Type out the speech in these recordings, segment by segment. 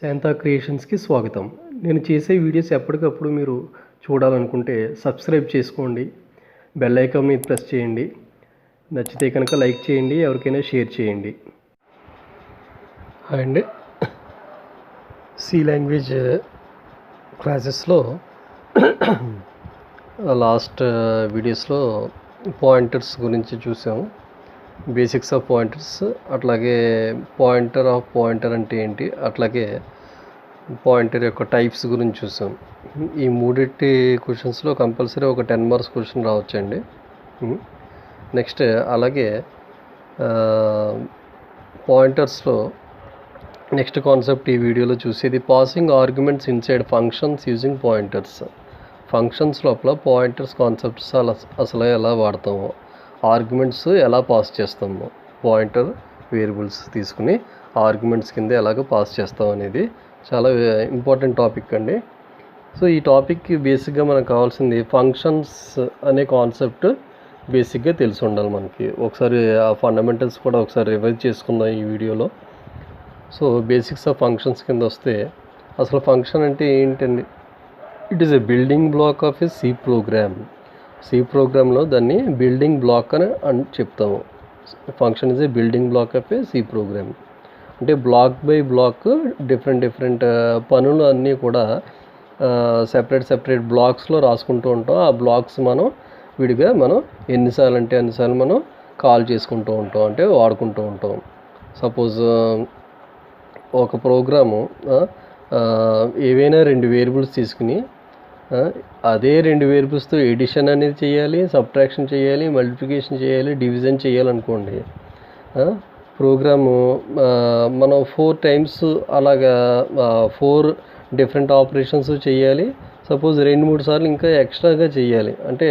శాంతా క్రియేషన్స్కి స్వాగతం. నేను చేసే వీడియోస్ ఎప్పటికప్పుడు మీరు చూడాలనుకుంటే సబ్స్క్రైబ్ చేసుకోండి, బెల్ ఐకాన్ మీద ప్రెస్ చేయండి. నచ్చితే కనుక లైక్ చేయండి, ఎవరికైనా షేర్ చేయండి. అండ్ సి లాంగ్వేజ్ క్లాసెస్లో లాస్ట్ వీడియోస్లో పాయింటర్స్ గురించి చూసాము. బేసిక్స్ ఆఫ్ పాయింటర్స్, అట్లాగే పాయింటర్ ఆఫ్ పాయింటర్ అంటే ఏంటి, అట్లాగే పాయింటర్ యొక్క టైప్స్ గురించి చూసాం. ఈ మూడింటి క్వశ్చన్స్లో కంపల్సరీ ఒక 10 మార్క్స్ క్వశ్చన్ రావచ్చండి. నెక్స్ట్ అలాగే పాయింటర్స్లో నెక్స్ట్ కాన్సెప్ట్ ఈ వీడియోలో చూసేది passing arguments inside functions using pointers. Functions లోపల పాయింటర్స్ కాన్సెప్ట్స్ అసలు ఎలా వాడతామో, ఆర్గ్యుమెంట్స్ ఎలా పాస్ చేస్తామో, పాయింటర్ వేరియబుల్స్ తీసుకుని ఆర్గ్యుమెంట్స్ కింద ఎలాగ పాస్ చేస్తాం అనేది చాలా ఇంపార్టెంట్ టాపిక్ అండి. సో ఈ టాపిక్కి బేసిక్గా మనకు కావాల్సింది ఫంక్షన్స్ అనే కాన్సెప్ట్ బేసిక్గా తెలిసి ఉండాలి మనకి. ఒకసారి ఆ ఫండమెంటల్స్ కూడా ఒకసారి రివైజ్ చేసుకుందాం ఈ వీడియోలో. సో బేసిక్స్ ఆఫ్ ఫంక్షన్స్ కింద వస్తే అసలు ఫంక్షన్ అంటే ఏంటండి? It is a building block of a C program. C ప్రోగ్రాంలో దాన్ని బిల్డింగ్ బ్లాక్ అని చెప్తాము. Function is a building block of a C program. అంటే బ్లాక్ బై బ్లాక్ డిఫరెంట్ పనులు అన్నీ కూడా సెపరేట్ బ్లాక్స్లో రాసుకుంటూ ఉంటాం. ఆ బ్లాక్స్ మనం విడిగా మనం ఎన్నిసార్లు అంటే అన్నిసార్లు మనం కాల్ చేసుకుంటూ ఉంటాం, అంటే వాడుకుంటూ ఉంటాం. సపోజ్ ఒక ప్రోగ్రాము ఏవైనా 2 వేరియబుల్స్ తీసుకుని అదే 2 వేరియబుల్స్తో ఎడిషన్ అనేది చేయాలి, సబ్ట్రాక్షన్ చేయాలి, మల్టిప్లికేషన్ చేయాలి, డివిజన్ చేయాలనుకోండి. ప్రోగ్రాము మనం 4 టైమ్స్ అలాగా 4 డిఫరెంట్ ఆపరేషన్స్ చేయాలి. సపోజ్ 2-3 సార్లు ఇంకా ఎక్స్ట్రాగా చేయాలి, అంటే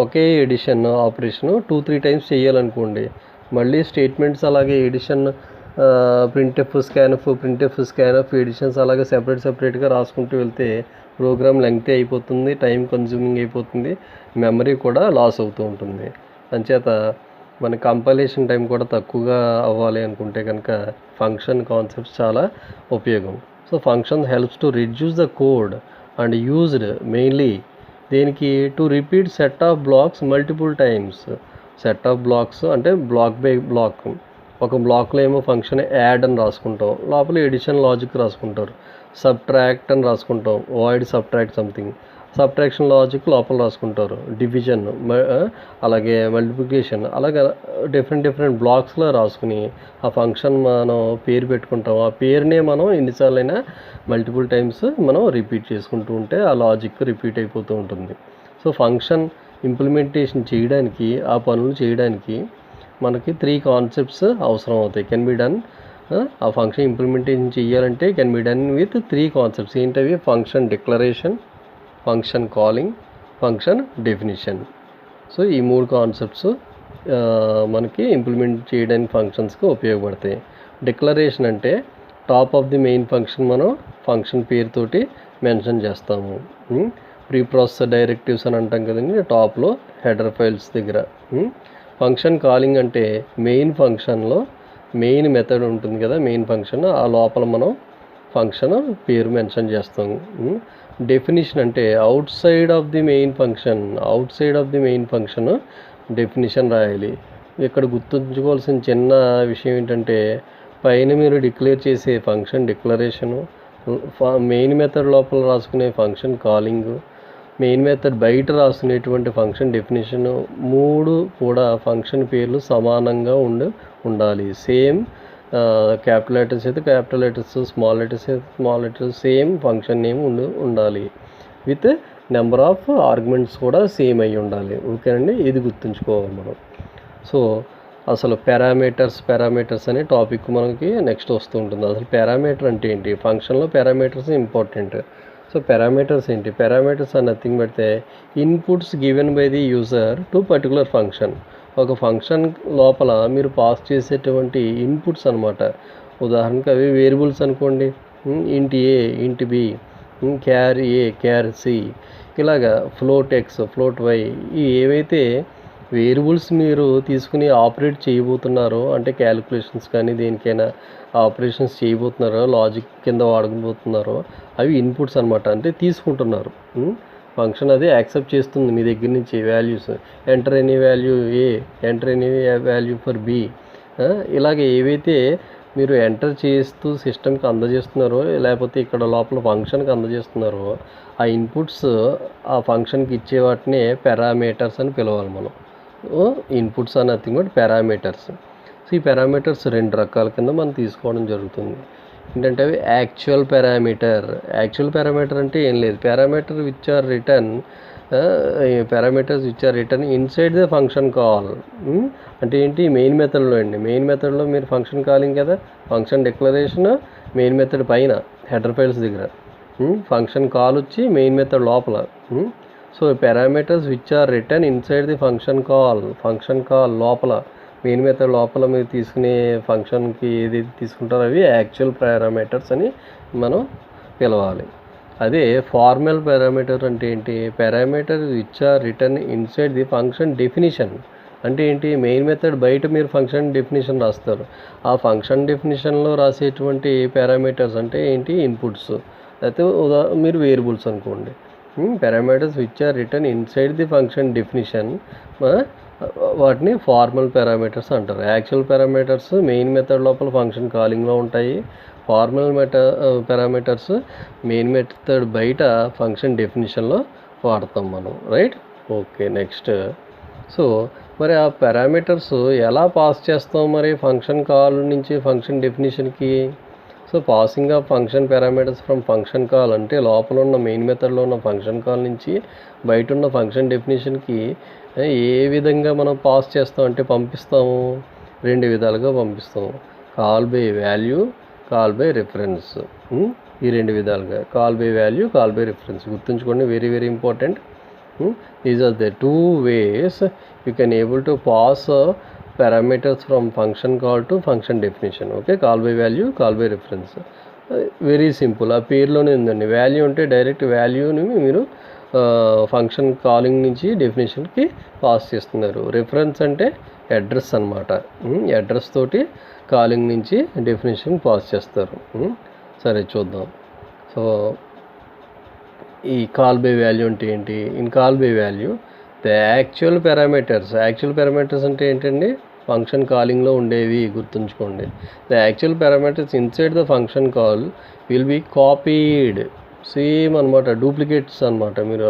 ఒకే ఎడిషన్ ఆపరేషను 2-3 టైమ్స్ చేయాలనుకోండి. మళ్ళీ స్టేట్మెంట్స్ అలాగే ఎడిషన్, ప్రింట్ఎఫ్ స్కాన్ఎఫ్ ఎడిషన్స్ అలాగే సెపరేట్గా రాసుకుంటూ వెళ్తే ప్రోగ్రామ్ లెంగ్తీ అయిపోతుంది, టైం కన్జ్యూమింగ్ అయిపోతుంది, మెమరీ కూడా లాస్ అవుతూ ఉంటుంది. అంచేత మన కంపైలేషన్ టైం కూడా తక్కువగా అవ్వాలి అనుకుంటే కనుక ఫంక్షన్ కాన్సెప్ట్స్ చాలా ఉపయోగం. So function helps to reduce the code and used mainly దేనికి, to repeat set of blocks multiple times. Set of blocks అంటే బ్లాక్ బై బ్లాక్. ఒక బ్లాక్లో ఏమో ఫంక్షన్ యాడ్ అని రాసుకుంటాం, లోపల ఎడిషన్ లాజిక్ రాసుకుంటారు. సబ్ట్రాక్ట్ అని రాసుకుంటాం, void subtract something, subtraction logic లోపల రాసుకుంటారు. డివిజన్ అలాగే మల్టిప్లికేషన్ అలాగే డిఫరెంట్ బ్లాక్స్లో రాసుకుని ఆ ఫంక్షన్ మనం పేరు పెట్టుకుంటాం. ఆ పేరునే మనం ఎన్నిసార్లు అయినా మల్టిపుల్ టైమ్స్ మనం రిపీట్ చేసుకుంటూ ఉంటే ఆ లాజిక్ రిపీట్ అయిపోతూ ఉంటుంది. సో ఫంక్షన్ ఇంప్లిమెంటేషన్ చేయడానికి, ఆ పనులు చేయడానికి మనకి 3 కాన్సెప్ట్స్ అవసరం అవుతాయి. Can be done. ఆ ఫంక్షన్ ఇంప్లిమెంటేషన్ చేయాలంటే can be done with 3 concepts. ఏంటవి? Function declaration, function calling, function definition. So ఈ 3 కాన్సెప్ట్స్ మనకి ఇంప్లిమెంట్ చేయడానికి ఫంక్షన్స్కి ఉపయోగపడతాయి. డిక్లరేషన్ అంటే top of the main function మనం ఫంక్షన్ పేరుతోటి మెన్షన్ చేస్తాము. ప్రీ ప్రాసెస్ డైరెక్టివ్స్ అని అంటాం కదండి, టాప్లో హెడర్ ఫైల్స్ దగ్గర. ఫంక్షన్ కాలింగ్ అంటే మెయిన్ ఫంక్షన్లో మెయిన్ మెథడ్ ఉంటుంది కదా, మెయిన్ ఫంక్షన్, ఆ లోపల మనం ఫంక్షన్ పేరు మెన్షన్ చేస్తాము. డెఫినిషన్ అంటే out side of the main function definition రాయాలి. ఇక్కడ గుర్తుంచుకోవాల్సిన చిన్న విషయం ఏంటంటే పైన మీరు డిక్లేర్ చేసే ఫంక్షన్ డిక్లరేషను, మెయిన్ మెథడ్ లోపల రాసుకునే ఫంక్షన్ కాలింగ్, మెయిన్ మెథడ్ బయట రాసుకునేటువంటి ఫంక్షన్ డెఫినిషను, 3 కూడా ఫంక్షన్ పేర్లు సమానంగా ఉండాలి. సేమ్ క్యాపిటల్ లెటర్స్ అయితే క్యాపిటల్ లెటర్స్, స్మాల్ లెటర్స్ అయితే small letters, same function name ఉండాలి. విత్ నెంబర్ ఆఫ్ ఆర్గ్యుమెంట్స్ కూడా సేమ్ అయి ఉండాలి. ఓకేనండి, ఇది గుర్తుంచుకోవాలి మనం. సో అసలు పారామీటర్స్ అనే టాపిక్ మనకి నెక్స్ట్ వస్తూ ఉంటుంది. అసలు పారామీటర్ అంటే ఏంటి? ఫంక్షన్లో పారామీటర్స్ ఇంపార్టెంట్. సో పారామీటర్స్ ఏంటి? Parameters are nothing but the inputs given by the user to particular function. ఒక ఫంక్షన్ లోపల మీరు పాస్ చేసేటువంటి ఇన్పుట్స్ అనమాట. ఉదాహరణకు అవి వేరియబుల్స్ అనుకోండి, ఇంట్ ఏ, ఇంట్ బి, క్యార్ ఏ, క్యార్ సి, ఇలాగా ఫ్లోట్ ఎక్స్, ఫ్లోట్ వై, ఇవి ఏవైతే వేరియబుల్స్ మీరు తీసుకుని ఆపరేట్ చేయబోతున్నారో, అంటే క్యాలిక్యులేషన్స్ కానీ దేనికైనా ఆపరేషన్స్ చేయబోతున్నారో, లాజిక్ కింద వాడబోతున్నారో, అవి ఇన్పుట్స్ అనమాట. అంటే తీసుకుంటున్నారు. ఫంక్షన్ అది యాక్సెప్ట్ చేస్తుంది మీ దగ్గర నుంచి values. Enter any value A, enter any value for B, ఇలాగే ఏవైతే మీరు ఎంటర్ చేస్తూ సిస్టమ్కి అందజేస్తున్నారో, లేకపోతే ఇక్కడ లోపల ఫంక్షన్కి అందజేస్తున్నారో, ఆ ఇన్పుట్స్ ఆ ఫంక్షన్కి ఇచ్చే వాటిని పారామీటర్స్ అని పిలవాలి మనం. Inputs are nothing but parameters. So ఈ పారామీటర్స్ 2 రకాల కింద మనం తీసుకోవడం జరుగుతుంది. ఏంటంటే అవి యాక్చువల్ పారామీటర్. యాక్చువల్ పారామీటర్ అంటే ఏం లేదు, parameter which are return parameters which are return inside the function call. అంటే ఏంటి, మెయిన్ మెథడ్లో అండి. మెయిన్ మెథడ్లో మీరు ఫంక్షన్ కాలింగ్ కదా, ఫంక్షన్ డిక్లరేషన్ మెయిన్ మెథడ్ పైన హెడర్ ఫైల్స్ దగ్గర, ఫంక్షన్ కాల్ వచ్చి మెయిన్ మెథడ్ లోపల. So parameters which are return inside the function call లోపల, మెయిన్ మెథడ్ లోపల మీరు తీసుకునే ఫంక్షన్కి ఏదైతే తీసుకుంటారో అవి యాక్చువల్ పారామీటర్స్ అని మనం పిలవాలి. అదే ఫార్మల్ పారామీటర్ అంటే ఏంటి, parameter which are return inside the function definition. అంటే ఏంటి, మెయిన్ మెథడ్ బయట మీరు ఫంక్షన్ డెఫినిషన్ రాస్తారు. ఆ ఫంక్షన్ డెఫినిషన్లో రాసేటువంటి పారామీటర్స్ అంటే ఏంటి, ఇన్పుట్స్. అయితే మీరు వేరియబుల్స్ అనుకోండి. Parameters which are return inside the function definition, వాటిని ఫార్మల్ పారామీటర్స్ అంటారు. యాక్చువల్ పారామీటర్స్ మెయిన్ మెథడ్ లోపల ఫంక్షన్ కాలింగ్లో ఉంటాయి. ఫార్మల్ పారామీటర్స్ మెయిన్ మెథడ్ బయట ఫంక్షన్ డెఫినిషన్లో వాడతాం మనం, రైట్? Okay, next. సో మరి ఆ పారామీటర్స్ ఎలా పాస్ చేస్తాం మరి ఫంక్షన్ కాల్ నుంచి ఫంక్షన్ డెఫినిషన్కి? So passing of function parameters from function call అంటే లోపల ఉన్న మెయిన్ మెథడ్లో ఉన్న ఫంక్షన్ కాల్ నుంచి బయట ఉన్న ఫంక్షన్ డెఫినిషన్కి ఏ విధంగా మనం పాస్ చేస్తాం అంటే పంపిస్తాము, 2 విధాలుగా పంపిస్తాము. Call by value, call by reference. ఈ 2 విధాలుగా call by value, call by reference. గుర్తుంచుకోండి, very very important. These are the 2 ways you can able to pass parameters from function call to function definition. Okay, call by value, call by reference. Very simple. ఆ పేరులోనే ఉందండి. Value అంటే direct వాల్యూని మీరు function calling నుంచి డెఫినేషన్కి pass చేస్తున్నారు. Reference అంటే address అనమాట. అడ్రస్ తోటి కాలింగ్ నుంచి డెఫినేషన్ పాస్ చేస్తారు. సరే చూద్దాం. సో ఈ కాల్ బై వాల్యూ అంటే ఏంటి? In call by value the actual parameters అంటే ఏంటండి, ఫంక్షన్ కాలింగ్లో ఉండేవి. గుర్తుంచుకోండి, the actual parameters inside the function call will be copied. Same అనమాట, డూప్లికేట్స్ అనమాట మీరు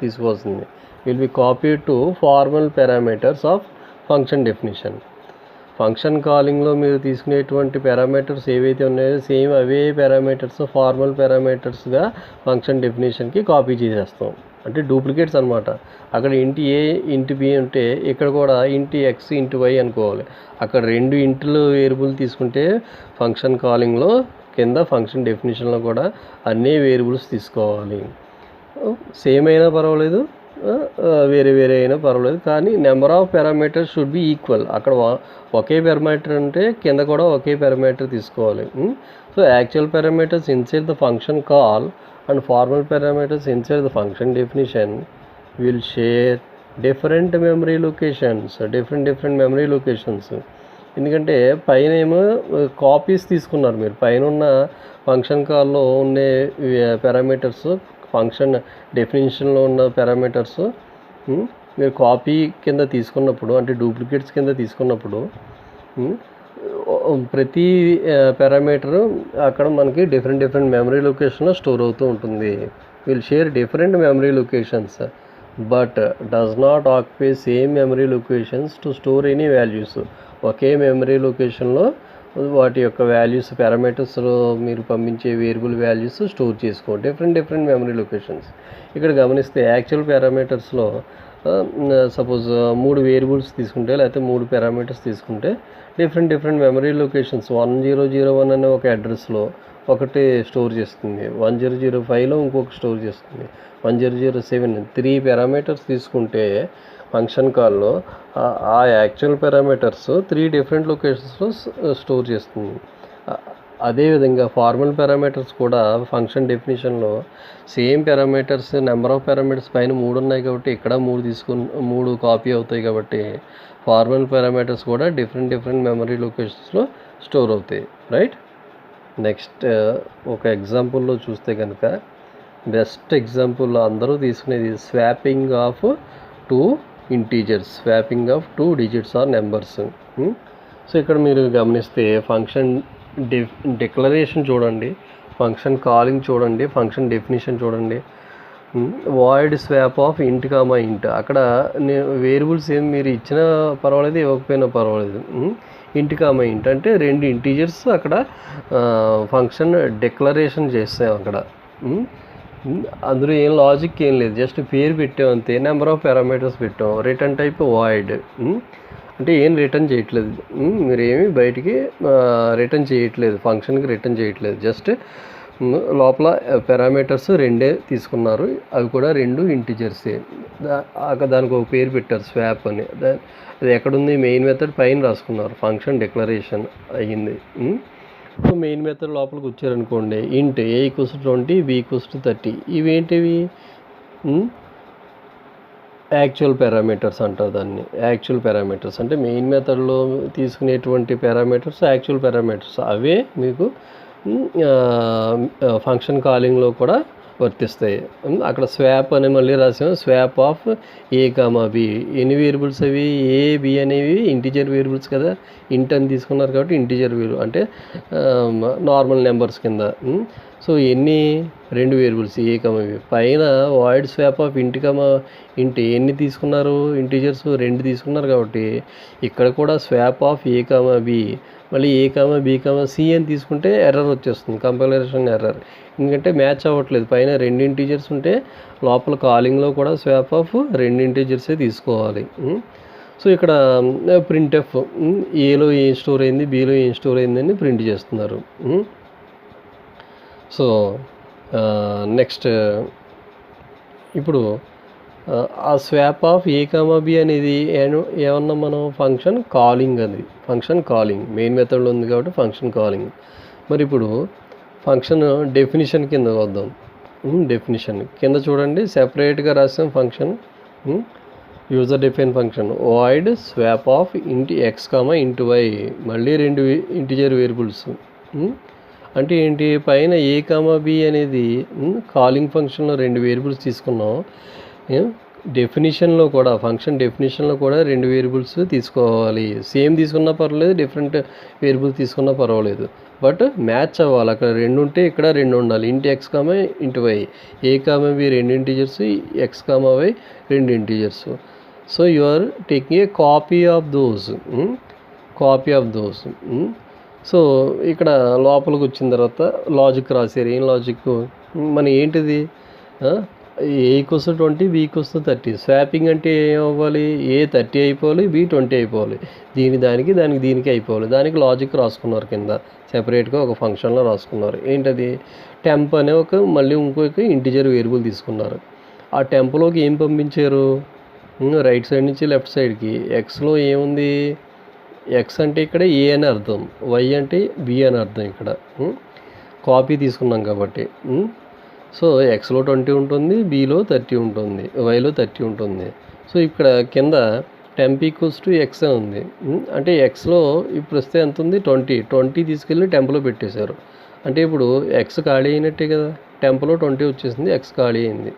తీసుకోవాల్సింది. Will be copied to formal parameters of function definition. Function కాలింగ్లో మీరు తీసుకునేటువంటి పారామీటర్స్ ఏవైతే ఉన్నాయో సేమ్ అవే పారామీటర్స్ ఫార్మల్ పారామీటర్స్గా ఫంక్షన్ డెఫినేషన్కి కాపీ చేసేస్తాం. అంటే డూప్లికేట్స్ అనమాట. అక్కడ ఇంటి ఏ ఇంటి బి అంటే ఇక్కడ కూడా ఇంటి ఎక్స్ ఇంటి వై అనుకోవాలి. అక్కడ 2 ఇంటిలు వేరియబుల్ తీసుకుంటే ఫంక్షన్ కాలింగ్లో కింద ఫంక్షన్ డెఫినేషన్లో కూడా అన్నీ వేరియబుల్స్ తీసుకోవాలి. సేమ్ అయినా పర్వాలేదు, వేరే వేరే అయినా పర్వాలేదు, కానీ number of parameters should be equal. అక్కడ ఒకే పారామీటర్ అంటే కింద కూడా ఒకే పారామీటర్ తీసుకోవాలి. So actual parameters inside the function call and formal parameters inside the function definition will share different memory locations. Different memory locations. ఎందుకంటే పైన ఏమో కాపీస్ తీసుకున్నారు మీరు, పైన ఉన్న ఫంక్షన్ కాల్లో ఉండే పారామీటర్స్, ఫంక్షన్ డెఫినేషన్లో ఉన్న పారామీటర్స్ మీరు కాపీ కింద తీసుకున్నప్పుడు, అంటే డూప్లికేట్స్ కింద తీసుకున్నప్పుడు ప్రతి పారామీటరు అక్కడ మనకి డిఫరెంట్ మెమరీ లొకేషన్లో స్టోర్ అవుతూ ఉంటుంది. Will share different memory locations but does not occupy same memory locations to store any values. Okay memory లొకేషన్లో వాటి యొక్క వాల్యూస్, పారామీటర్స్లో మీరు పంపించే వేరియబుల్ వాల్యూస్ స్టోర్ చేసుకో డిఫరెంట్ మెమరీ లొకేషన్స్. ఇక్కడ గమనిస్తే యాక్చువల్ పారామీటర్స్లో సపోజ్ 3 వేరియబుల్స్ తీసుకుంటే, లేకపోతే 3 పారామీటర్స్ తీసుకుంటే డిఫరెంట్ మెమరీ లొకేషన్స్ 1001 అనే ఒక అడ్రస్లో ఒకటి స్టోర్ చేస్తుంది, 1005లో ఇంకొక స్టోర్ చేస్తుంది, 1007 3 పారామీటర్స్ తీసుకుంటే ఫంక్షన్ కాల్లో ఆ యాక్చువల్ పారామీటర్స్ 3 డిఫరెంట్ లొకేషన్స్లో స్టోర్ చేస్తుంది. అదేవిధంగా ఫార్మల్ పారామీటర్స్ కూడా ఫంక్షన్ డెఫినేషన్లో same parameters number of parameters పైన 3 ఉన్నాయి కాబట్టి ఇక్కడ 3 కాపీ అవుతాయి కాబట్టి ఫార్మల్ పారామీటర్స్ కూడా డిఫరెంట్ మెమరీ లొకేషన్స్లో స్టోర్ అవుతాయి, రైట్. నెక్స్ట్ ఒక ఎగ్జాంపుల్లో చూస్తే కనుక బెస్ట్ ఎగ్జాంపుల్ అందరూ తీసుకునేది swapping of 2 integers, swapping of 2 digits or numbers. So ఇక్కడ మీరు గమనిస్తే ఫంక్షన్ డిక్లరేషన్ చూడండి, ఫంక్షన్ కాలింగ్ చూడండి, ఫంక్షన్ డెఫినేషన్ చూడండి. వాయిడ్ స్వాప్ ఆఫ్ ఇంట్ కామా ఇంట్, అక్కడ వేరియబుల్స్ ఏం మీరు ఇచ్చినా పర్వాలేదు ఇవ్వకపోయినా పర్వాలేదు. ఇంట్ కామా ఇంట్ అంటే 2 ఇంటీజర్స్ అక్కడ ఫంక్షన్ డిక్లరేషన్ చేస్తాం. అక్కడ అందులో ఏం లాజిక్ ఏం లేదు, జస్ట్ పేరు పెట్టాం అంతే, నెంబర్ ఆఫ్ పారామీటర్స్ పెట్టాం, రిటర్న్ టైప్ వాయిడ్. అంటే ఏం రిటర్న్ చేయట్లేదు, మీరు ఏమి బయటికి రిటర్న్ చేయట్లేదు, ఫంక్షన్కి రిటర్న్ చేయట్లేదు, జస్ట్ లోపల పారామీటర్స్ 2 తీసుకున్నారు, అవి కూడా 2 ఇంటీజర్సే. దానికి ఒక పేరు పెట్టారు స్వాప్ అని. అది ఎక్కడుంది, మెయిన్ మెథడ్ పైన రాసుకున్నారు, ఫంక్షన్ డిక్లరేషన్ అయ్యింది. సో మెయిన్ మెథడ్ లోపలికి వచ్చారనుకోండి, ఇంట్ a = 20 b = 30, ఇవేంటివి యాక్చువల్ పారామీటర్స్ అంటారు దాన్ని. యాక్చువల్ పారామీటర్స్ అంటే మెయిన్ మెథడ్లో తీసుకునేటువంటి పారామీటర్స్ యాక్చువల్ పారామీటర్స్, అవే మీకు ఫంక్షన్ కాలింగ్లో కూడా వర్తిస్తాయి. అక్కడ స్వాప్ అని మళ్ళీ రాసాము, స్వాప్ ఆఫ్ a, b. ఎన్ని వేరియబుల్స్ అవి, a, b అనేవి ఇంటీజర్ వేరియబుల్స్ కదా, ఇంట్ అని తీసుకున్నారు కాబట్టి ఇంటీజర్ వేరియబుల్ అంటే నార్మల్ నెంబర్స్ కింద. సో ఎన్ని 2 వేరియబుల్స్ a, b. పైన వాయిడ్ స్వాప్ ఆఫ్ ఇంట్ ఎన్ని తీసుకున్నారు, ఇంటీజర్స్ 2 తీసుకున్నారు కాబట్టి ఇక్కడ కూడా స్వాప్ ఆఫ్ a, b. మళ్ళీ a, b, c అని తీసుకుంటే ఎర్రర్ వచ్చేస్తుంది, కంపైలేషన్ ఎర్రర్. ఎందుకంటే మ్యాచ్ అవ్వట్లేదు, పైన 2 ఇంటీజర్స్ ఉంటే లోపల కాలింగ్లో కూడా స్వాప్ ఆఫ్ 2 ఇంటీజర్సే తీసుకోవాలి. సో ఇక్కడ ప్రింట్ఎఫ్, ఏలో ఏం స్టోర్ అయింది, బీలో ఏం స్టోర్ అయిందని ప్రింట్ చేస్తున్నారు. సో నెక్స్ట్ ఇప్పుడు ఆ స్వాప్ ఆఫ్ a, b అనేది ఏమన్నా మనం ఫంక్షన్ కాలింగ్, అది ఫంక్షన్ కాలింగ్ మెయిన్ మెథడ్లో ఉంది కాబట్టి ఫంక్షన్ కాలింగ్. మరి ఇప్పుడు ఫంక్షన్ డెఫినిషన్ కింద వద్దాం. డెఫినిషన్ కింద చూడండి, సెపరేట్గా రాసాం function. User define function void swap of ఇంట్ x, ఇంట్ y, మళ్ళీ 2 ఇంటిజర్ వేరియబుల్స్. అంటే ఏంటి, పైన a, b అనేది కాలింగ్ ఫంక్షన్లో 2 వేరియబుల్స్ తీసుకున్నాం, డెఫినిషన్లో కూడా ఫంక్షన్ డెఫినిషన్లో కూడా 2 వేరియబుల్స్ తీసుకోవాలి. సేమ్ తీసుకున్నా పర్వాలేదు, డిఫరెంట్ వేరియబుల్స్ తీసుకున్నా పర్వాలేదు, బట్ మ్యాచ్ అవ్వాలి. అక్కడ 2 ఉంటే ఇక్కడ 2 ఉండాలి, ఇంట్ x, ఇంట్ y. a, b 2 integers, x, y 2 integers. So you are taking a copy of those, సో ఇక్కడ లోపలికి వచ్చిన తర్వాత లాజిక్ రాశారు. ఏం లాజిక్ మన ఏంటిది, a = 20 b = 30. స్వాపింగ్ అంటే ఏం అవ్వాలి, a 30 అయిపోవాలి, b 20 అయిపోవాలి, దీనికి అయిపోవాలి. దానికి లాజిక్ రాసుకున్నారు కింద సెపరేట్గా ఒక ఫంక్షన్లో రాసుకున్నారు. ఏంటది, టెంప్ అనే మళ్ళీ ఇంకొక ఇంటిజర్ వేరియబుల్ తీసుకున్నారు. ఆ టెంప్లోకి ఏం పంపించారు, రైట్ సైడ్ నుంచి లెఫ్ట్ సైడ్కి. ఎక్స్లో ఏముంది, ఎక్స్ అంటే ఇక్కడ a అని అర్థం, y అంటే b అని అర్థం. ఇక్కడ కాపీ తీసుకున్నాం కాబట్టి సో ఎక్స్లో 20 ఉంటుంది, బీలో 30 ఉంటుంది, వైలో 30 ఉంటుంది. సో ఇక్కడ కింద టెంప్ = x అని ఉంది. అంటే ఎక్స్లో ఇప్పుడు వస్తే ఎంత ఉంది, 20 తీసుకెళ్ళి టెంప్లో పెట్టేశారు. అంటే ఇప్పుడు ఎక్స్ ఖాళీ అయినట్టే కదా, టెంప్లో 20 వచ్చేసింది, ఎక్స్ ఖాళీ అయింది,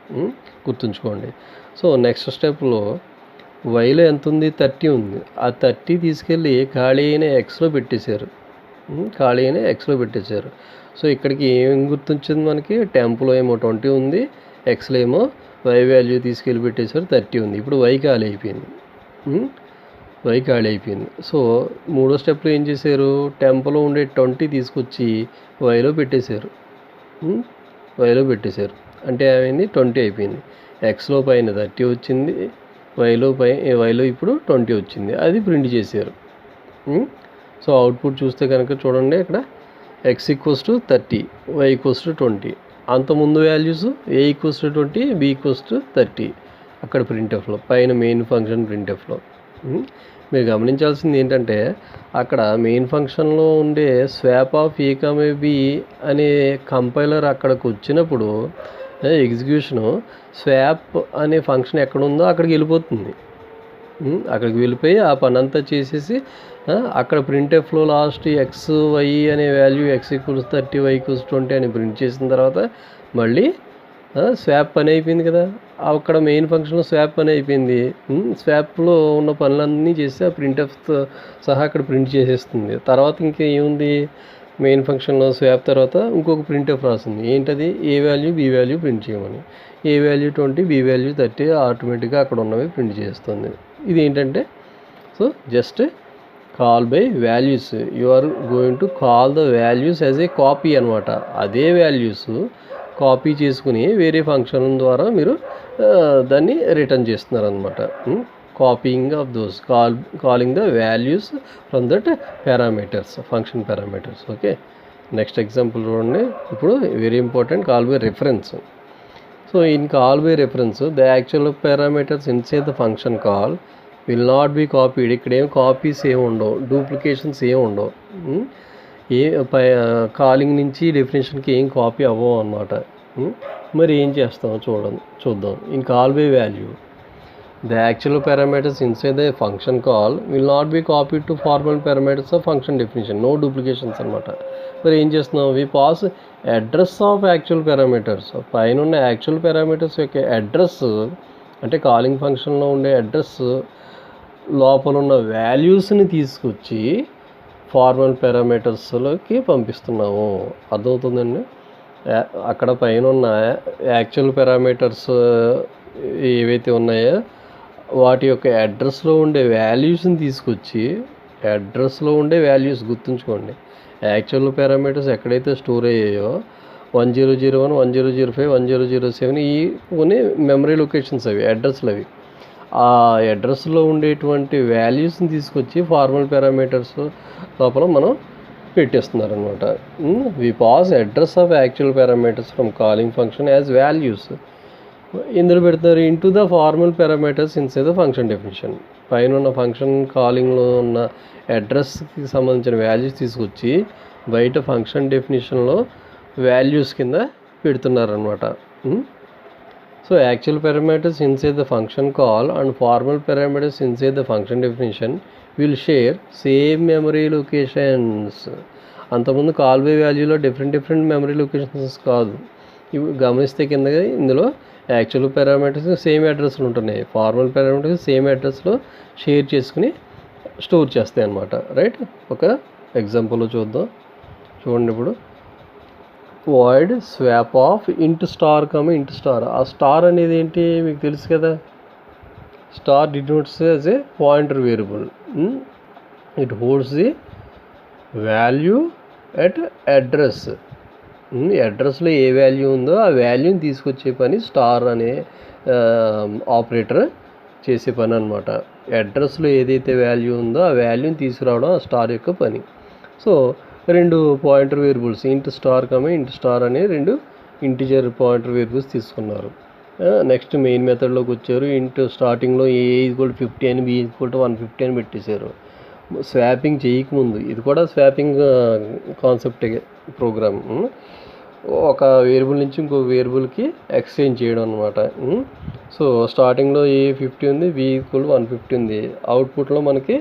గుర్తుంచుకోండి. సో నెక్స్ట్ స్టెప్లో వైలో ఎంత ఉంది, 30 ఉంది. ఆ 30 తీసుకెళ్ళి ఖాళీ అయిన ఎక్స్లో పెట్టేశారు, సో ఇక్కడికి ఏం గుర్తొచ్చింది మనకి, టెంప్లో ఏమో 20 ఉంది, ఎక్స్లో ఏమో వై వాల్యూ తీసుకెళ్ళి పెట్టేశారు, 30 ఉంది. ఇప్పుడు వై ఖాళీ అయిపోయింది. సో మూడో స్టెప్లో ఏం చేశారు, టెంప్లో ఉండే 20 తీసుకొచ్చి వైలో పెట్టేశారు. అంటే ఏమైంది, 20 అయిపోయింది. ఎక్స్లో పైన 30 వచ్చింది, వైలో ఇప్పుడు 20 వచ్చింది, అది ప్రింట్ చేశారు. సో అవుట్పుట్ చూస్తే కనుక చూడండి, ఇక్కడ x = 30, y = 20. అంతకుముందు వాల్యూస్ a = 20, b = 30 అక్కడ ప్రింట్ఎఫ్లో, పైన మెయిన్ ఫంక్షన్ ప్రింట్ఎఫ్లో. మీరు గమనించాల్సింది ఏంటంటే అక్కడ మెయిన్ ఫంక్షన్లో ఉండే swap of A comma B అనే కంపైలర్ అక్కడికి వచ్చినప్పుడు ఎగ్జిక్యూషను స్వాప్ అనే ఫంక్షన్ ఎక్కడ ఉందో అక్కడికి వెళ్ళిపోతుంది. అక్కడికి వెళ్ళిపోయి ఆ పని అంతా చేసేసి అక్కడ ప్రింట్ఎఫ్లో లాస్ట్ ఎక్స్ వై అనే వాల్యూ x = 30 y = 20 అని ప్రింట్ చేసిన తర్వాత మళ్ళీ స్వాప్ పని అయిపోయింది కదా. అక్కడ మెయిన్ ఫంక్షన్లో స్వాప్ పని అయిపోయింది. స్వాప్లో ఉన్న పనులన్నీ చేసి ఆ ప్రింట్ఎఫ్తో సహా అక్కడ ప్రింట్ చేసేస్తుంది. తర్వాత ఇంకేముంది, మెయిన్ ఫంక్షన్లో స్వాప్ తర్వాత ఇంకొక ప్రింట్ఎఫ్ రాసింది. ఏంటది, ఏ వాల్యూ బి వాల్యూ ప్రింట్ చేయమని. ఏ వాల్యూ 20 బి వాల్యూ 30 ఆటోమేటిక్గా అక్కడ ఉన్నవి ప్రింట్ చేస్తుంది. ఇది ఏంటంటే so just call by values, you are going to call the values as a copy అనమాట. అదే వాల్యూస్ కాపీ చేసుకుని వేరే ఫంక్షన్ ద్వారా మీరు దాన్ని రిటర్న్ చేస్తున్నారు అనమాట. Copying of those calling the values from that parameters, function parameters. Okay, next example చూడండి. ఇప్పుడు very important, call by reference. So in call by reference the actual parameters inside the function call will not be copied. ఇక్కడ ఏం copies ఏమి ఉండవు, duplications ఏమి ఉండవు. Calling నుంచి డెఫినేషన్కి ఏం కాపీ అవ్వవు అనమాట. మరి ఏం చేస్తాం చూద్దాం. In call by value the actual parameters inside the function call will not be copied to formal parameters of function definition, no duplications అనమాట. మరి ఏం చేస్తున్నాం, we pass address of actual parameters. పైన ఉన్న యాక్చువల్ పారామీటర్స్ యొక్క address అంటే calling ఫంక్షన్లో ఉండే అడ్రస్ లోపల ఉన్న వాల్యూస్ని తీసుకొచ్చి ఫార్మల్ పారామీటర్స్లోకి పంపిస్తున్నాము. అర్థమవుతుందండి. అక్కడ పైన ఉన్న యాక్చువల్ పారామీటర్స్ ఏవైతే ఉన్నాయో వాటి యొక్క అడ్రస్లో ఉండే వాల్యూస్ని తీసుకొచ్చి, అడ్రస్లో ఉండే వాల్యూస్ గుర్తుంచుకోండి, యాక్చువల్ పారామీటర్స్ ఎక్కడైతే స్టోర్ అయ్యాయో 1001, 1005, 1007 ఈ కొన్ని మెమరీ లొకేషన్స్, అవి అడ్రస్లు. అవి ఆ అడ్రస్లో ఉండేటువంటి వాల్యూస్ని తీసుకొచ్చి ఫార్మల్ పారామీటర్స్ లోపల మనం పెట్టేస్తున్నారనమాట. We pass address of actual parameters from calling function as values. ఇందులో పెడతారు into the formal parameters inside the function definition. పైన ఉన్న ఫంక్షన్ కాలింగ్లో ఉన్న అడ్రస్కి సంబంధించిన వాల్యూస్ తీసుకొచ్చి బయట ఫంక్షన్ డెఫినేషన్లో వాల్యూస్ కింద పెడుతున్నారనమాట. So actual parameters inside the function call and formal parameters inside the function definition will share same memory locations. అంతకుముందు కాల్ బై వాల్యూలో డిఫరెంట్ మెమరీ లొకేషన్స్ కాదు. ఇవి గమనిస్తే కిందగా ఇందులో యాక్చువల్ పారామీటర్స్ సేమ్ అడ్రస్లు ఉంటున్నాయి, ఫార్మల్ పారామీటర్స్ సేమ్ అడ్రస్లో షేర్ చేసుకుని స్టోర్ చేస్తాయి అన్నమాట. రైట్, ఒక ఎగ్జాంపుల్లో చూడండి. ఇప్పుడు void swap of int star int star. ఆ స్టార్ అనేది ఏంటి మీకు తెలుసు కదా, star denotes as a pointer variable. It holds the value at address. అడ్రస్లో ఏ వాల్యూ ఉందో ఆ వాల్యూని తీసుకొచ్చే పని స్టార్ అనే ఆపరేటర్ చేసే పని అనమాట. అడ్రస్లో ఏదైతే వాల్యూ ఉందో ఆ వాల్యూని తీసుకురావడం ఆ స్టార్ యొక్క పని. సో రెండు పాయింటర్ వేరియబుల్స్ ఇంట్ స్టార్ అనే రెండు ఇంటిజర్ పాయింటర్ వేరియబుల్స్ తీసుకున్నారు. నెక్స్ట్ మెయిన్ మెథడ్లోకి వచ్చారు. ఇంట్ స్టార్టింగ్లో a = 50 అని, b = 150 అని పెట్టేశారు. స్వాపింగ్ చేయకముందు, ఇది కూడా స్వాపింగ్ కాన్సెప్ట్ ప్రోగ్రామ్. ఒక వేరియబుల్ నుంచి ఇంకో వేరియబుల్కి ఎక్స్చేంజ్ చేయడం అనమాట. సో స్టార్టింగ్లో a 50 ఉంది, b = 150 ఉంది. అవుట్పుట్లో మనకి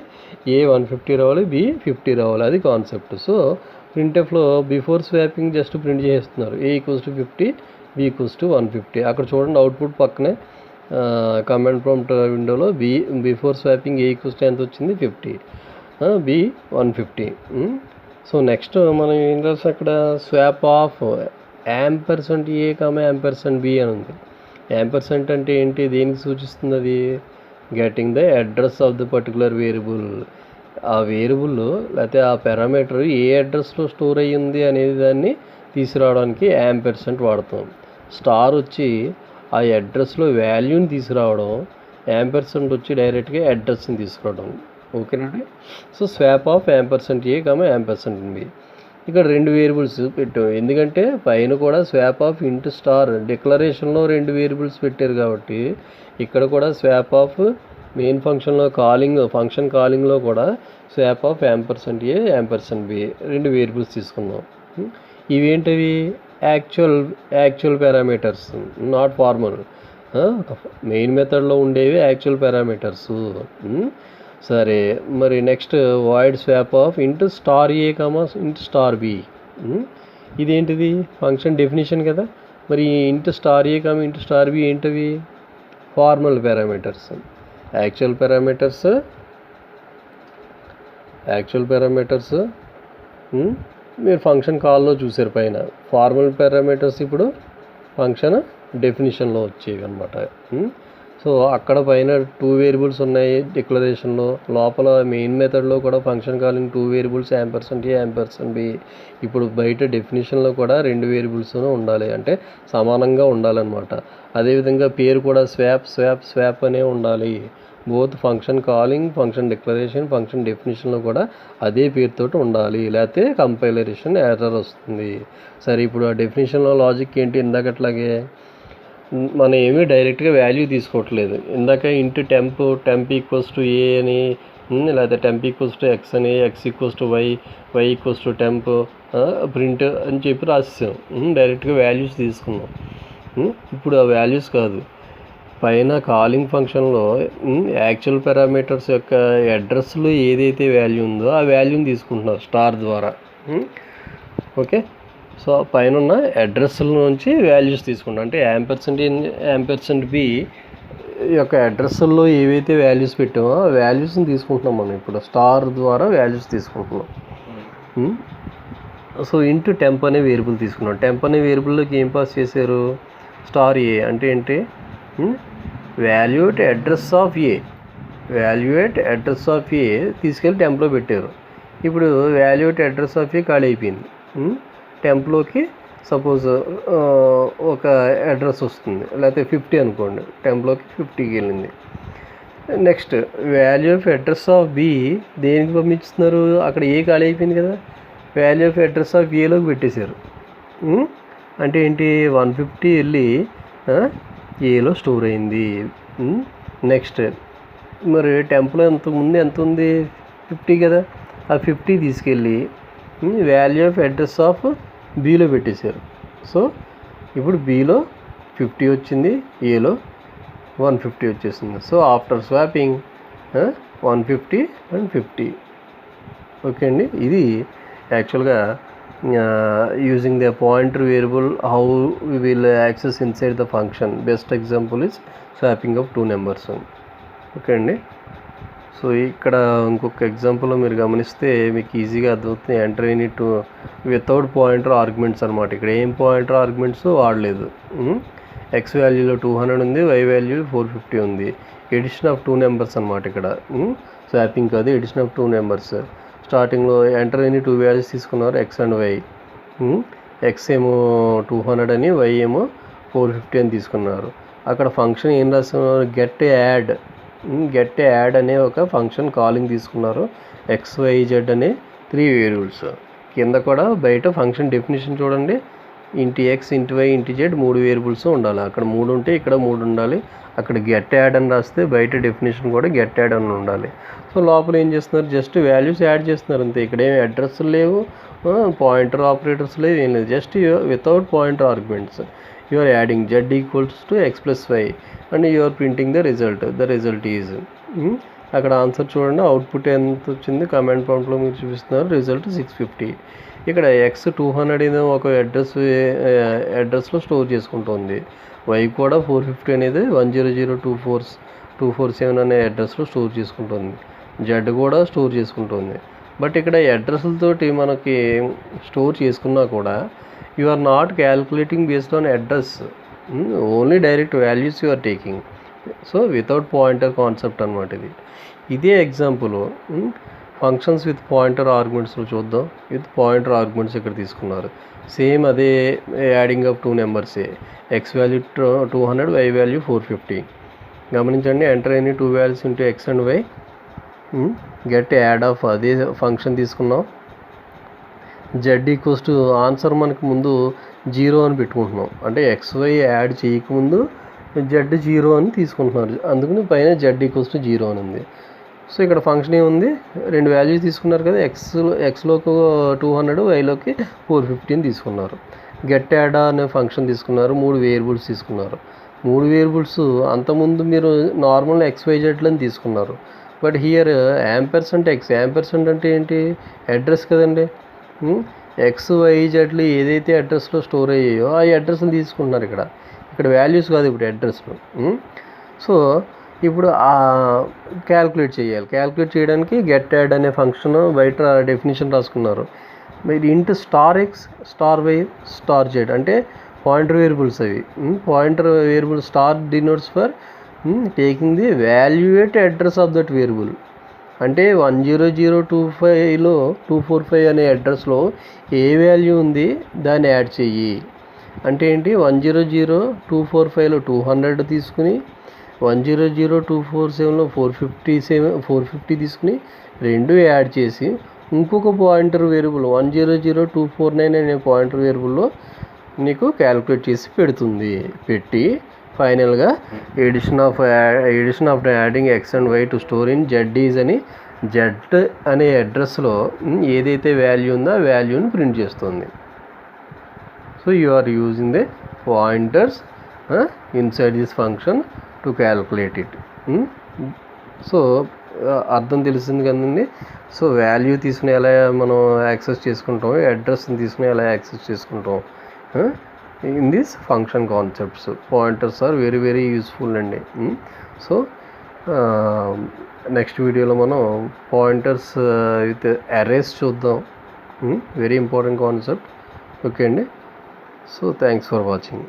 a 150 రావాలి, b 50 రావాలి. అది కాన్సెప్ట్. సో ప్రింట్ఎఫ్లో బిఫోర్ స్వాపింగ్ జస్ట్ ప్రింట్ చేస్తున్నారు a = 50, b = 150. అక్కడ చూడండి అవుట్పుట్ పక్కనే కమాండ్ ప్రాంప్ట్ విండోలో బిఫోర్ స్వాపింగ్ a = ఎంత వచ్చింది, 50, b 150. సో నెక్స్ట్ మనం ఏం రాస్తాం అక్కడ, swap of ampersand a, ampersand b అని ఉంది. యాంపర్సెంట్ అంటే ఏంటి, దేనికి సూచిస్తుంది అది, getting the address of the particular variable. ఆ వేరియబుల్ లేకపోతే ఆ పారామీటర్ ఏ అడ్రస్లో స్టోర్ అయ్యింది అనేది దాన్ని తీసుకురావడానికి యాంపర్సెంట్ వాడతాం. స్టార్ వచ్చి ఆ అడ్రస్లో వాల్యూని తీసుకురావడం, యాంపర్సెంట్ వచ్చి డైరెక్ట్గా అడ్రస్ని తీసుకురావడం. ఓకేనండి. So swap of ampersand a, ampersand b. ఇక్కడ రెండు వేరియబుల్స్ పెట్టాం, ఎందుకంటే పైన కూడా స్వాప్ ఆఫ్ ఇంట్ స్టార్ డిక్లరేషన్లో రెండు వేరియబుల్స్ పెట్టారు కాబట్టి ఇక్కడ కూడా స్వాప్ ఆఫ్ మెయిన్ ఫంక్షన్లో ఫంక్షన్ కాలింగ్లో కూడా swap of ampersand a ampersand b 2 variables తీసుకుందాం. ఇవేంటివి actual parameters, not formal. Main మెథడ్లో ఉండేవి యాక్చువల్ పారామీటర్స్. సరే, మరి next void swap of int star a comma int star b. ఇదేంటిది? ఫంక్షన్ డెఫినేషన్ కదా. మరి into star a comma int star B ఏంటివి? Formal parameters. యాక్చువల్ పారామీటర్స్ మీరు function కాల్లో చూసారు పైన. ఫార్మల్ పారామీటర్స్ ఇప్పుడు ఫంక్షన్ డెఫినేషన్లో వచ్చేవి అనమాట. సో అక్కడ పైన 2 వేరియబుల్స్ ఉన్నాయి డిక్లరేషన్లో. లోపల మెయిన్ మెథడ్లో కూడా function calling 2 variables ampersand a ampersand B. ఇప్పుడు బయట డెఫినేషన్లో కూడా 2 వేరియబుల్స్ ఉండాలి, అంటే సమానంగా ఉండాలన్నమాట. అదేవిధంగా పేరు కూడా స్వాప్ అనే ఉండాలి. Both function calling, function declaration, function డెఫినేషన్లో కూడా అదే పేరుతో ఉండాలి, లేకపోతే కంపైలరేషన్ ఎర్రర్ వస్తుంది. సరే, ఇప్పుడు ఆ డెఫినేషన్లో లాజిక్ ఏంటి? ఇందాకట్లాగే మనం ఏమీ డైరెక్ట్గా వాల్యూ తీసుకోవట్లేదు. ఇందాక int temp equals to A అని, లేకపోతే టెంప్ ఈక్వల్స్ టు ఎక్స్ అని, X equals to Y equals to temp print అని చెప్పి రాసేసాం. డైరెక్ట్గా వాల్యూస్ తీసుకున్నాం. ఇప్పుడు ఆ వాల్యూస్ కాదు, పైన కాలింగ్ ఫంక్షన్లో యాక్చువల్ పారామీటర్స్ యొక్క అడ్రస్లో ఏదైతే వాల్యూ ఉందో ఆ వాల్యూని తీసుకుంటున్నారు స్టార్ ద్వారా. ఓకే, సో పైన ఉన్న అడ్రస్ల నుంచి వాల్యూస్ తీసుకుంటాం. అంటే యాంపర్సెంట్ బి యొక్క అడ్రస్ల్లో ఏవైతే వాల్యూస్ పెట్టామో ఆ వాల్యూస్ని తీసుకుంటున్నాం మనం. ఇప్పుడు స్టార్ ద్వారా వాల్యూస్ తీసుకుంటున్నాం. సో ఇంటూ టెంప్ అనే వేరియబుల్ తీసుకున్నాం. టెంప్ అనే వేరియబుల్లోకి ఏం పాస్ చేశారు? స్టార్ ఏ అంటే ఏంటి? వాల్యూట్ అడ్రస్ ఆఫ్ ఏ తీసుకెళ్ళి టెంప్లో పెట్టారు. ఇప్పుడు వాల్యూట్ అడ్రస్ ఆఫ్ ఏ ఖాళీ అయిపోయింది. టెంప్లోకి సపోజ్ ఒక అడ్రస్ వస్తుంది, లేకపోతే 50 అనుకోండి, టెంప్లోకి 50కి వెళ్ళింది. Next value of address of B దేనికి పంపిస్తున్నారు? అక్కడ ఏ ఖాళీ అయిపోయింది కదా, వాల్యూ ఆఫ్ అడ్రస్ ఆఫ్ ఏలోకి పెట్టేశారు. అంటే ఏంటి? 150 వెళ్ళి ఏలో స్టోర్ అయింది. నెక్స్ట్ మరి టెంప్లో ముందు ఎంత ఉంది? 50 కదా. ఆ 50 తీసుకెళ్ళి వాల్యూ ఆఫ్ అడ్రస్ ఆఫ్ బీలో పెట్టేశారు. సో ఇప్పుడు బీలో 50 వచ్చింది, ఏలో 150 వచ్చేసింది. So after swapping 150 and 50. Okay అండి, ఇది యాక్చువల్గా using the pointer variable how we will access inside the function. Best example is swapping of 2 numbers. Okay అండి, సో ఇక్కడ ఇంకొక ఎగ్జాంపుల్లో మీరు గమనిస్తే మీకు ఈజీగా అర్థమవుతుంది. Enter any to without pointer arguments అనమాట. ఇక్కడ ఏం పాయింటర్ ఆర్గ్యుమెంట్స్ వాడలేదు. ఎక్స్ వాల్యూలో 200 ఉంది, వై వాల్యూ 450 ఉంది. ఎడిషన్ ఆఫ్ 2 నెంబర్స్ అనమాట ఇక్కడ. స్వాపింగ్ కాదు, ఎడిషన్ ఆఫ్ 2 నెంబర్స్. స్టార్టింగ్లో ఎంటర్ ఎనీ 2 వాల్యూస్ తీసుకున్నారు, ఎక్స్ అండ్ వై. ఎక్స్ ఏమో 200 అని, వై ఏమో 450 అని తీసుకున్నారు. అక్కడ ఫంక్షన్ ఏం రాస్తున్నారు? గెట్ యాడ్ అనే ఒక ఫంక్షన్ కాలింగ్ తీసుకున్నారు. ఎక్స్ వై జెడ్ అనే 3 వేరియబుల్స్. కింద కూడా బయట ఫంక్షన్ డెఫినేషన్ చూడండి, ఇంటి ఎక్స్ ఇంటి వై ఇంటి జెడ్ 3 వేరియబుల్స్ ఉండాలి. అక్కడ 3 ఉంటే ఇక్కడ 3 ఉండాలి. అక్కడ గెట్ యాడ్ అని రాస్తే బయట డెఫినేషన్ కూడా గెట్ యాడ్ అని ఉండాలి. సో లోపల ఏం చేస్తున్నారు? జస్ట్ వాల్యూస్ యాడ్ చేస్తున్నారు అంతే. ఇక్కడ ఏమి అడ్రస్ లేవు, పాయింటర్ ఆపరేటర్స్ లేవు, ఏం లేదు. Just without pointer arguments you are adding Z equals to X plus Y and you are printing the result is. అక్కడ ఆన్సర్ చూడండి, అవుట్పుట్ ఎంత వచ్చింది కమాండ్ ప్రాంప్ట్లో మీరు చూపిస్తున్నారు. రిజల్ట్ 650. ఇక్కడ ఎక్స్ 200 ఒక అడ్రస్లో స్టోర్ చేసుకుంటుంది. వై కూడా 450 అనేది 1002447 అనే అడ్రస్లో స్టోర్ చేసుకుంటుంది. జెడ్ కూడా స్టోర్ చేసుకుంటుంది. బట్ ఇక్కడ అడ్రస్లతోటి మనకి స్టోర్ చేసుకున్నా కూడా you are not calculating based on address, only direct values you are taking. So without pointer concept అనమాట ఇది. ఇదే ఎగ్జాంపుల్ ఫంక్షన్స్ విత్ పాయింటర్ ఆర్గ్యుమెంట్స్లో చూద్దాం. విత్ పాయింటర్ ఆర్గ్యుమెంట్స్ ఇక్కడ తీసుకున్నారు. సేమ్ అదే యాడింగ్ ఆఫ్ 2 నెంబర్సే. X value 200, y value 450. గమనించండి, enter any 2 values into x and y. Get add of అదే ఫంక్షన్ తీసుకున్నాం. జెడ్ ఈక్వల్స్ టు ఆన్సర్ మనకు ముందు 0 అని పెట్టుకుంటున్నాం. అంటే ఎక్స్ వై యాడ్ చేయకముందు జెడ్ 0 అని తీసుకుంటున్నారు, అందుకని పైన జెడ్ ఈక్వల్స్ టు 0 అని ఉంది. సో ఇక్కడ ఫంక్షన్ ఏముంది, 2 వాల్యూస్ తీసుకున్నారు కదా, ఎక్స్లోకి 200, వైలోకి 450 అని తీసుకున్నారు. గెట్ యాడ్ అనే ఫంక్షన్ తీసుకున్నారు, 3 వేరియబుల్స్ తీసుకున్నారు. 3 వేరియబుల్స్ అంతకుముందు మీరు నార్మల్ XYZలని తీసుకున్నారు, but here ampersand X. Ampersand అంటే ఏంటి, అడ్రస్ కదండి. XYZలు ఏదైతే అడ్రస్లో స్టోర్ అయ్యాయో ఆ అడ్రస్ని తీసుకుంటున్నారు. ఇక్కడ వాల్యూస్ కాదు, ఇప్పుడు అడ్రస్లు. సో ఇప్పుడు క్యాల్కులేట్ చేయాలి. క్యాల్కులేట్ చేయడానికి గెట్ యాడ్ అనే ఫంక్షన్ బయట డెఫినేషన్ రాసుకున్నారు. మరి ఇంటూ $x, $y, $z అంటే పాయింటర్ వేరియబుల్స్ అవి. Pointer variable star denotes for taking the valuate address of that variable. అంటే 100,025లో 245 అనే అడ్రస్లో ఏ వాల్యూ ఉంది దాన్ని యాడ్ చెయ్యి. అంటే ఏంటి, 100,245లో 200 తీసుకుని 100,247లో 450 తీసుకుని 2 యాడ్ చేసి ఇంకొక పాయింటర్ వేరియబుల్ 100,249 అనే పాయింటర్ వేరియబుల్లో నీకు క్యాలిక్యులేట్ చేసి పెట్టి ఫైనల్గా addition of adding X and Y to store in ZDs అని జెడ్ అనే అడ్రస్లో ఏదైతే వాల్యూ ఉందో ఆ వాల్యూని ప్రింట్ చేస్తుంది. So you are using the pointers inside this function to calculate it. సో అర్థం తెలిసింది కదండి. సో వాల్యూ తీసుకుని ఎలా మనం యాక్సెస్ చేసుకుంటాం, అడ్రస్ని తీసుకుని ఎలా యాక్సెస్ చేసుకుంటాం in this function concepts. Pointers are very very useful అండి. సో నెక్స్ట్ వీడియోలో మనం పాయింటర్స్ విత్ అరేస్ చూద్దాం. Very important concept. ఓకే అండి. So thanks for watching.